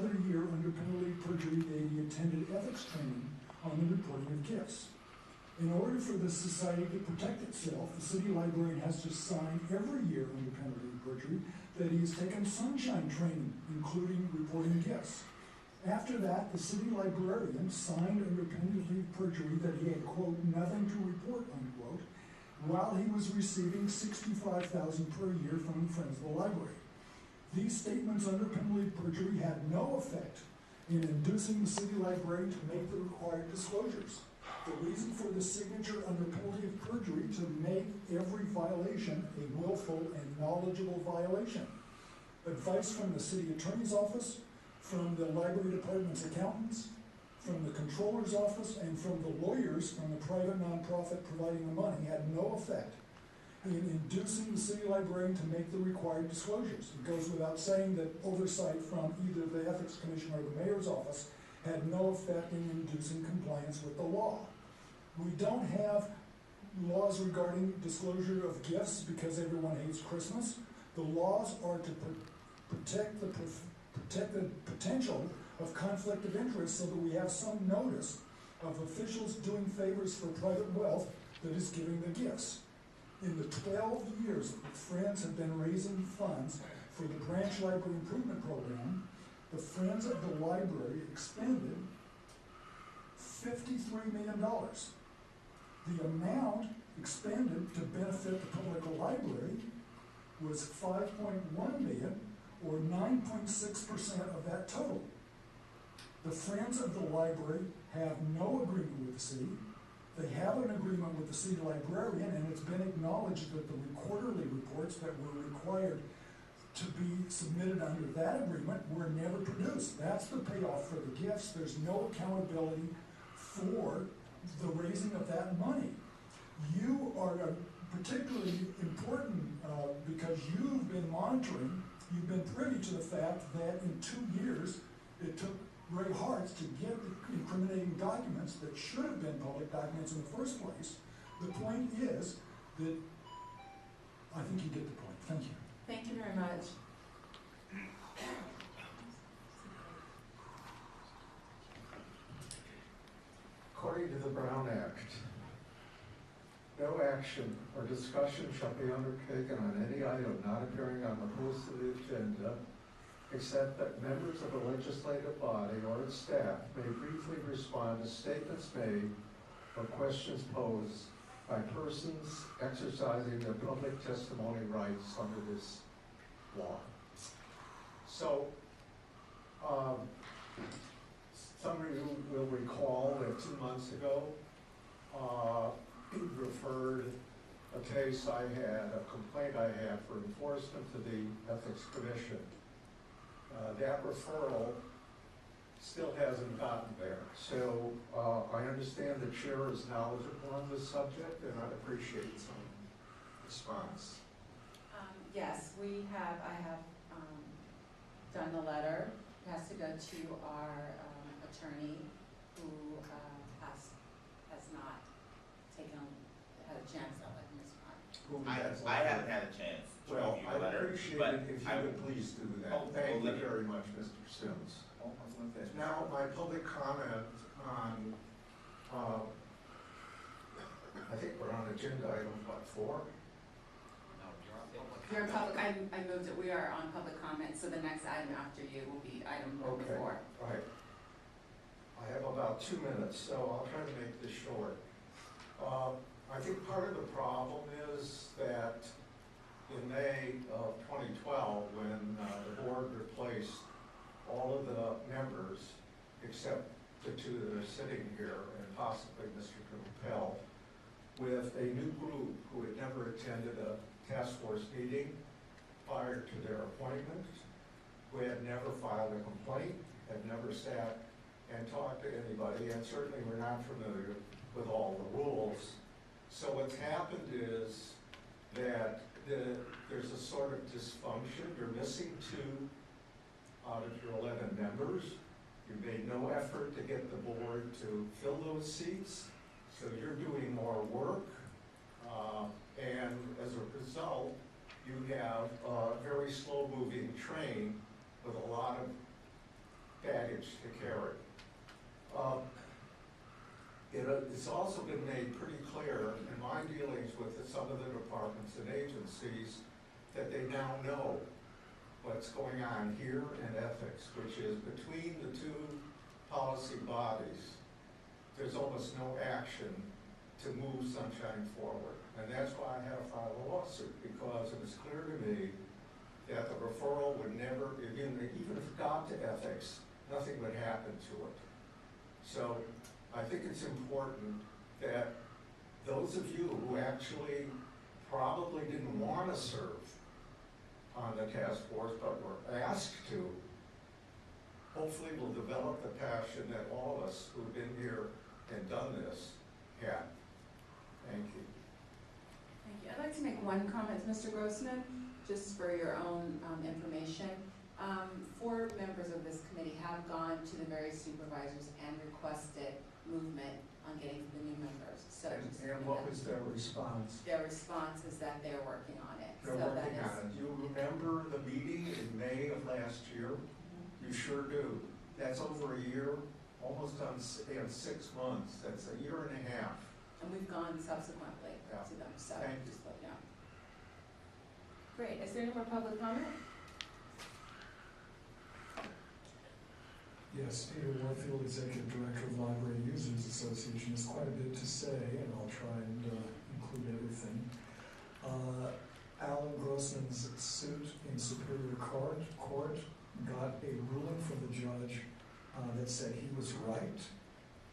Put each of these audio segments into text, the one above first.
other year, under penalty of perjury, that he attended ethics training on the reporting of gifts. In order for the society to protect itself, the city librarian has to sign every year under penalty of perjury that he has taken sunshine training, including reporting gifts. After that, the city librarian signed under penalty of perjury that he had, quote, nothing to report, unquote, while he was receiving $65,000 per year from Friends of the Library. These statements under penalty of perjury had no effect in inducing the city librarian to make the required disclosures. The reason for the signature under penalty of perjury to make every violation a willful and knowledgeable violation. Advice from the city attorney's office, from the library department's accountants, from the controller's office, and from the lawyers from the private nonprofit providing the money had no effect in inducing the city librarian to make the required disclosures. It goes without saying that oversight from either the Ethics Commission or the mayor's office had no effect in inducing compliance with the law. We don't have laws regarding disclosure of gifts because everyone hates Christmas. The laws are to protect the potential of conflict of interest so that we have some notice of officials doing favors for private wealth that is giving the gifts. In the 12 years that Friends have been raising funds for the Branch Library Improvement Program, the Friends of the Library expended $53 million. The amount expended to benefit the public library was $5.1 million, or 9.6% of that total. The Friends of the Library have no agreement with the city. They have an agreement with the city librarian, and it's been acknowledged that the quarterly reports that were required to be submitted under that agreement were never produced. That's the payoff for the gifts. There's no accountability for the raising of that money. You are particularly important because you've been monitoring, you've been privy to the fact that in 2 years it took Ray Hartz to get the incriminating documents that should have been public documents in the first place. The point is that I think you get the point. Thank you. Thank you very much. According to the Brown Act, no action or discussion shall be undertaken on any item not appearing on the posted agenda, except that members of the legislative body or its staff may briefly respond to statements made or questions posed by persons exercising their public testimony rights under this law. So, some of you will recall that 2 months ago, referred a case I had, a complaint I had for enforcement to the Ethics Commission. That referral still hasn't gotten there. So I understand the chair is knowledgeable on this subject, and I'd appreciate some response. Yes, I have done the letter. It has to go to our attorney, who has not had a chance to respond. I haven't had a chance to review the letter. I'd appreciate it if you would please do that. Oh, thank you very much, Mr. Sims. Oh, I was going to finish. Now, my public comment on, I think we're on agenda item, what, 4? You're on public, I moved it, we are on public comment, so the next item after you will be item number 4. Right. I have about 2 minutes, so I'll try to make this short. I think part of the problem is that in May of 2012, when the board replaced all of the members, except the 2 that are sitting here, and possibly Mr. Capel, with a new group who had never attended a task force meeting prior to their appointment, who had never filed a complaint, had never sat and talked to anybody, and certainly were not familiar with all the rules. So what's happened is that there's a sort of dysfunction. You're missing 2 out of your 11 members. You made no effort to get the board to fill those seats, so you're doing more work. And as a result, you have a very slow-moving train with a lot of baggage to carry. It's also been made pretty clear in my dealings with some of the departments and agencies that they now know what's going on here in ethics, which is between the two policy bodies, there's almost no action to move Sunshine forward. And that's why I had to file a lawsuit, because it was clear to me that the referral would never, even if it got to ethics, nothing would happen to it. So I think it's important that those of you who actually probably didn't want to serve on the task force but were asked to, hopefully will develop the passion that all of us who've been here and done this have. Thank you. Thank you. I'd like to make one comment, Mr. Grossman, just for your own information. 4 members of this committee have gone to the various supervisors and requested movement on getting the new members. So And what was their response? Their response is that they're working on it. They're working on it. Do you remember the meeting in May of last year? You sure do. That's over a year, almost on 6 months. That's a year and a half. And we've gone subsequently Yeah. to them, so Thank you. just let you know. Great. Is there any more public comment? Yes, Peter Warfield, Executive Director of Library Users Association. There's quite a bit to say, and I'll try and include everything. Alan Grossman's suit in Superior Court got a ruling from the judge that said he was right,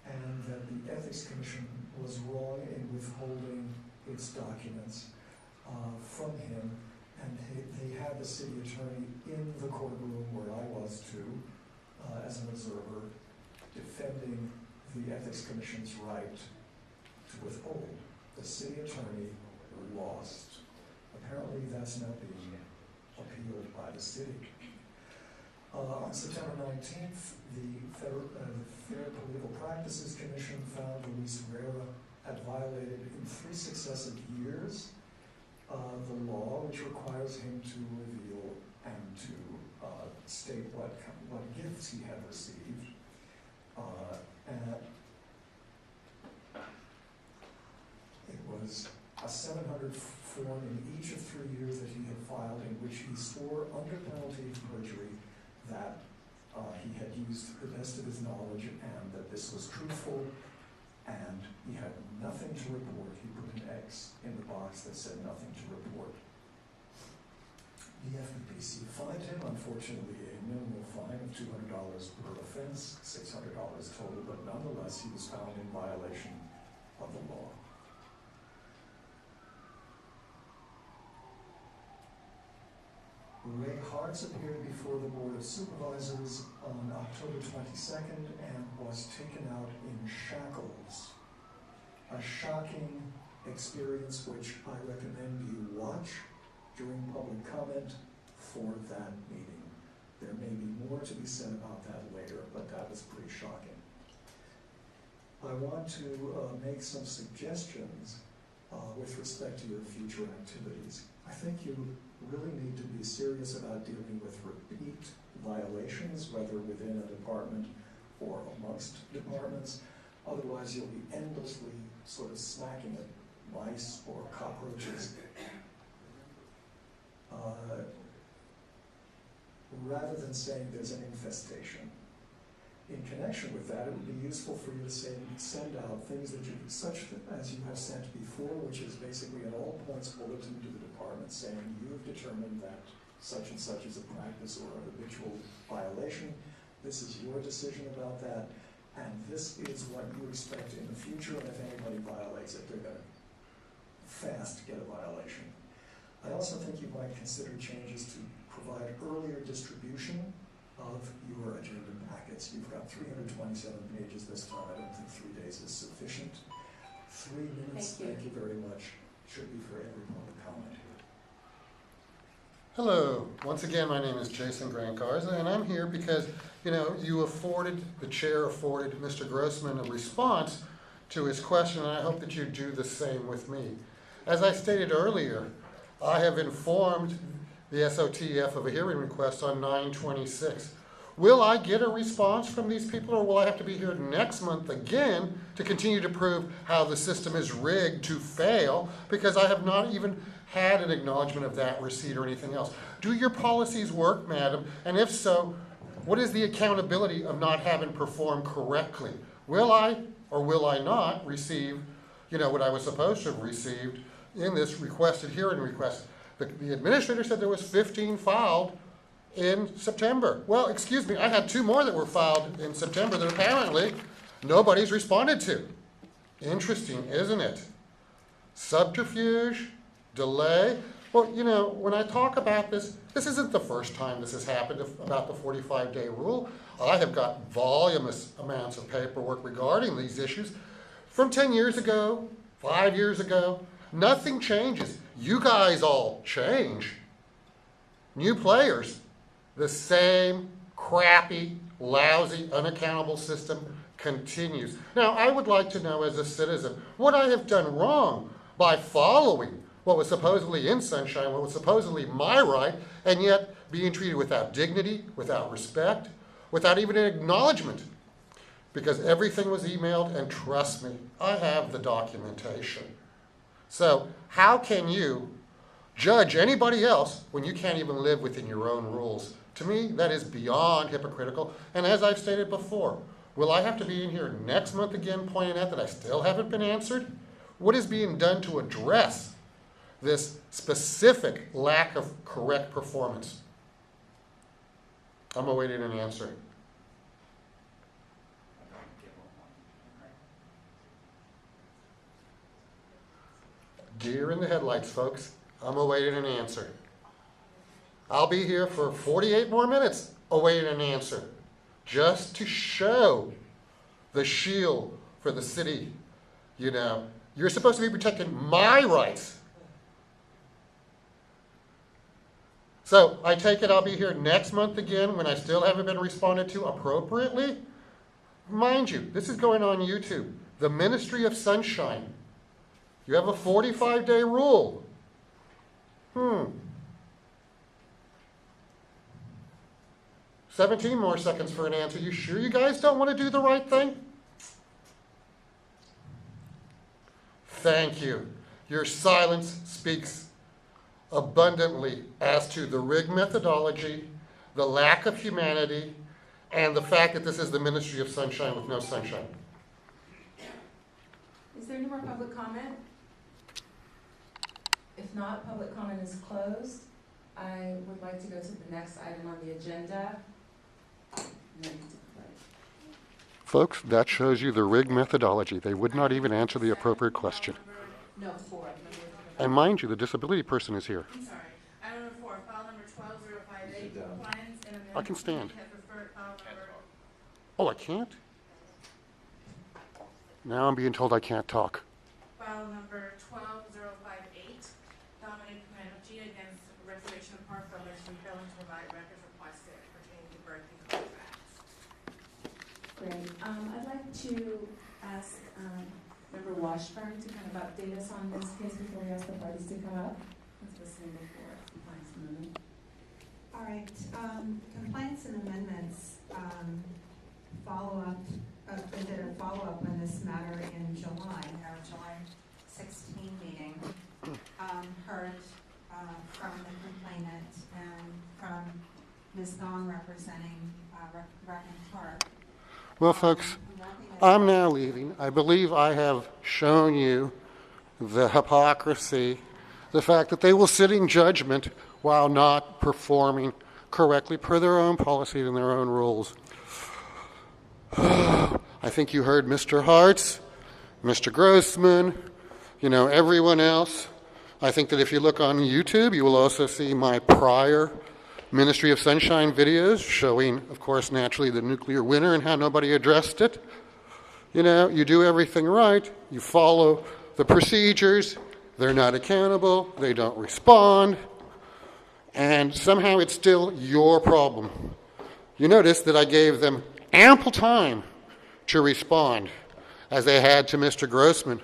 and that the Ethics Commission was wrong in withholding its documents from him. And they had the city attorney in the courtroom where I was too, as an observer, defending the Ethics Commission's right to withhold. The city attorney lost. Apparently that's now being appealed by the city. On September 19th, the Fair Political Practices Commission found Luis Rivera had violated in 3 successive years the law, which requires him to reveal and to state what gifts he had received. And it was a 700 form in each of 3 years that he had filed, in which he swore under penalty of perjury that he had used the best of his knowledge and that this was truthful, and he had nothing to report. He put an X in the box that said nothing to report. The FEPC fined him, unfortunately, a minimal fine of $200 per offense, $600 total, but nonetheless he was found in violation of the law. Ray Hartz appeared before the Board of Supervisors on October 22nd and was taken out in shackles. A shocking experience which I recommend you watch during public comment for that meeting. There may be more to be said about that later, but that was pretty shocking. I want to make some suggestions with respect to your future activities. I think you really need to be serious about dealing with repeat violations, whether within a department or amongst departments. Otherwise, you'll be endlessly sort of smacking at mice or cockroaches. Rather than saying there's an infestation. In connection with that, it would be useful for you to send out things that you, such as you have sent before, which is basically an all points bulletin to the department saying you've determined that such and such is a practice or an habitual violation. This is your decision about that, and this is what you expect in the future, and if anybody violates it, they're going to fast get a violation. I also think you might consider changes to provide earlier distribution of your agenda packets. You've got 327 pages this time. I don't think 3 days is sufficient. 3 minutes, thank you very much, should be for every public comment here. Hello, once again, my name is Jason Grant-Garza, and I'm here because, the chair afforded Mr. Grossman a response to his question, and I hope that you do the same with me. As I stated earlier, I have informed the SOTF of a hearing request on 9/26. Will I get a response from these people, or will I have to be here next month again to continue to prove how the system is rigged to fail because I have not even had an acknowledgement of that receipt or anything else? Do your policies work, madam? And if so, what is the accountability of not having performed correctly? Will I or will I not receive, what I was supposed to have received in this requested hearing request? The administrator said there was 15 filed in September. Well, excuse me, I had 2 more that were filed in September that apparently nobody's responded to. Interesting, isn't it? Subterfuge, delay. Well, when I talk about this isn't the first time this has happened about the 45-day rule. I have got voluminous amounts of paperwork regarding these issues from 10 years ago, 5 years ago. Nothing changes. You guys all change. New players. The same crappy, lousy, unaccountable system continues. Now, I would like to know as a citizen what I have done wrong by following what was supposedly in Sunshine, what was supposedly my right, and yet being treated without dignity, without respect, without even an acknowledgement. Because everything was emailed, and trust me, I have the documentation. So how can you judge anybody else when you can't even live within your own rules? To me, that is beyond hypocritical. And as I've stated before, will I have to be in here next month again pointing out that I still haven't been answered? What is being done to address this specific lack of correct performance? I'm awaiting an answer. Deer in the headlights, folks. I'm awaiting an answer. I'll be here for 48 more minutes awaiting an answer, just to show the shield for the city. You're supposed to be protecting my rights. So I take it I'll be here next month again when I still haven't been responded to appropriately? Mind you, this is going on YouTube. The Ministry of Sunshine. You have a 45-day rule. 17 more seconds for an answer. You sure you guys don't want to do the right thing? Thank you. Your silence speaks abundantly as to the rigged methodology, the lack of humanity, and the fact that this is the Ministry of Sunshine with no sunshine. Is there any more public comment? If not, public comment is closed. I would like to go to the next item on the agenda. Folks, that shows you the rigged methodology. They would not even answer the appropriate question. No, 4. And mind you, the disability person is here. I'm sorry. Item number 4, file number 12058, compliance and amendment. I can stand. Has referred file number. Oh, I can't? Now I'm being told I can't talk. File number 12058, Dominic Manucci against Restoration Park Foundation failing to provide records requested pertaining to Berkeley contracts. Great. I'd like to ask Member Washburn to kind of update us on this case before we ask the parties to come up. Let's listen before compliance amendment. All right, compliance and amendments follow-up, we did a follow-up on this matter in July, our July 16 meeting. Heard from the complainant and from Ms. Gong representing Rec and Clark. Well, folks, I'm now leaving. I believe I have shown you the hypocrisy, the fact that they will sit in judgment while not performing correctly per their own policies and their own rules. I think you heard Mr. Hartz, Mr. Grossman, everyone else. I think that if you look on YouTube, you will also see my prior Ministry of Sunshine videos showing, of course, naturally the nuclear winter and how nobody addressed it. You do everything right, you follow the procedures, they're not accountable, they don't respond, and somehow it's still your problem. You notice that I gave them ample time to respond, as they had to Mr. Grossman,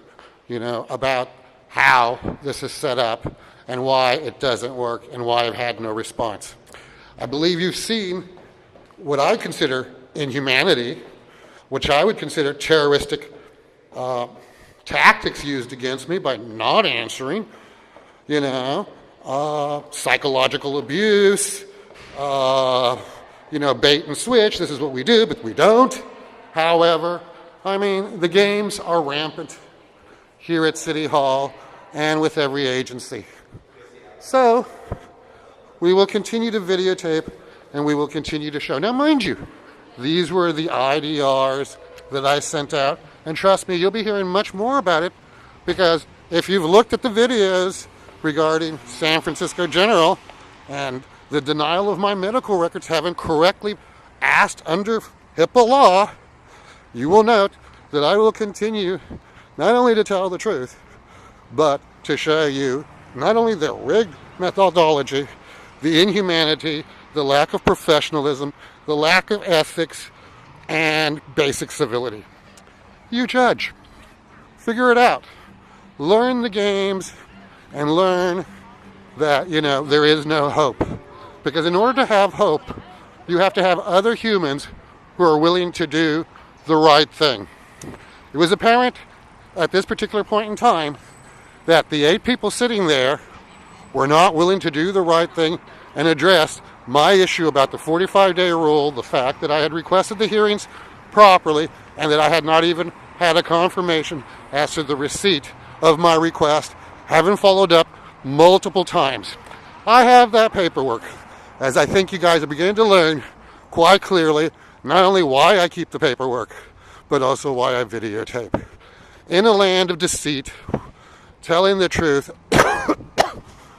about how this is set up and why it doesn't work and why I've had no response. I believe you've seen what I consider inhumanity, which I would consider terroristic tactics used against me by not answering, psychological abuse, bait and switch. This is what we do, but we don't. However, the games are rampant here at City Hall and with every agency. So, we will continue to videotape and we will continue to show. Now, mind you, these were the IDRs that I sent out. And trust me, you'll be hearing much more about it, because if you've looked at the videos regarding San Francisco General and the denial of my medical records having correctly asked under HIPAA law, you will note that I will continue not only to tell the truth, but to show you not only the rigged methodology, the inhumanity, the lack of professionalism, the lack of ethics, and basic civility. You judge. Figure it out. Learn the games and learn that, there is no hope. Because in order to have hope, you have to have other humans who are willing to do the right thing. It was apparent at this particular point in time that the 8 people sitting there were not willing to do the right thing and address my issue about the 45-day rule, the fact that I had requested the hearings properly and that I had not even had a confirmation as to the receipt of my request, having followed up multiple times. I have that paperwork, as I think you guys are beginning to learn quite clearly not only why I keep the paperwork, but also why I videotape. In a land of deceit, telling the truth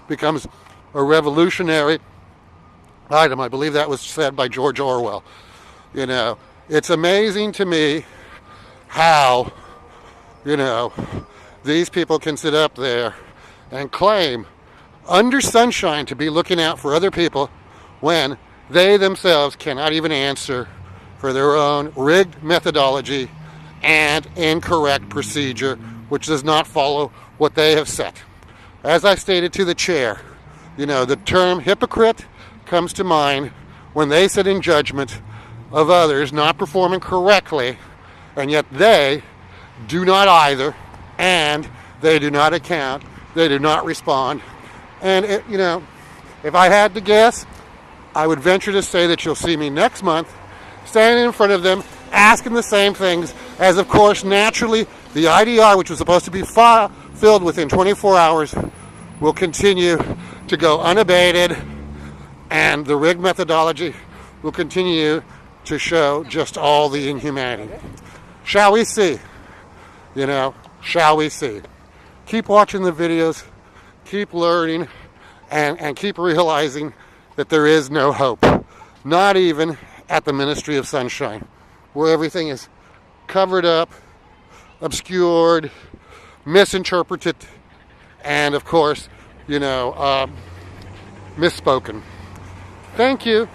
becomes a revolutionary item. I believe that was said by George Orwell. It's amazing to me how, these people can sit up there and claim under sunshine to be looking out for other people when they themselves cannot even answer for their own rigged methodology and incorrect procedure, which does not follow what they have set. As I stated to the chair, the term hypocrite comes to mind when they sit in judgment of others not performing correctly, and yet they do not either, and they do not account, they do not respond. And, if I had to guess, I would venture to say that you'll see me next month standing in front of them asking the same things, as of course naturally the IDR, which was supposed to be filled within 24 hours, will continue to go unabated, and the rigged methodology will continue to show just all the inhumanity. Shall we see? Shall we see? Keep watching the videos, keep learning, and keep realizing that there is no hope. Not even at the Ministry of Sunshine, where everything is covered up, obscured, misinterpreted, and of course, misspoken. Thank you.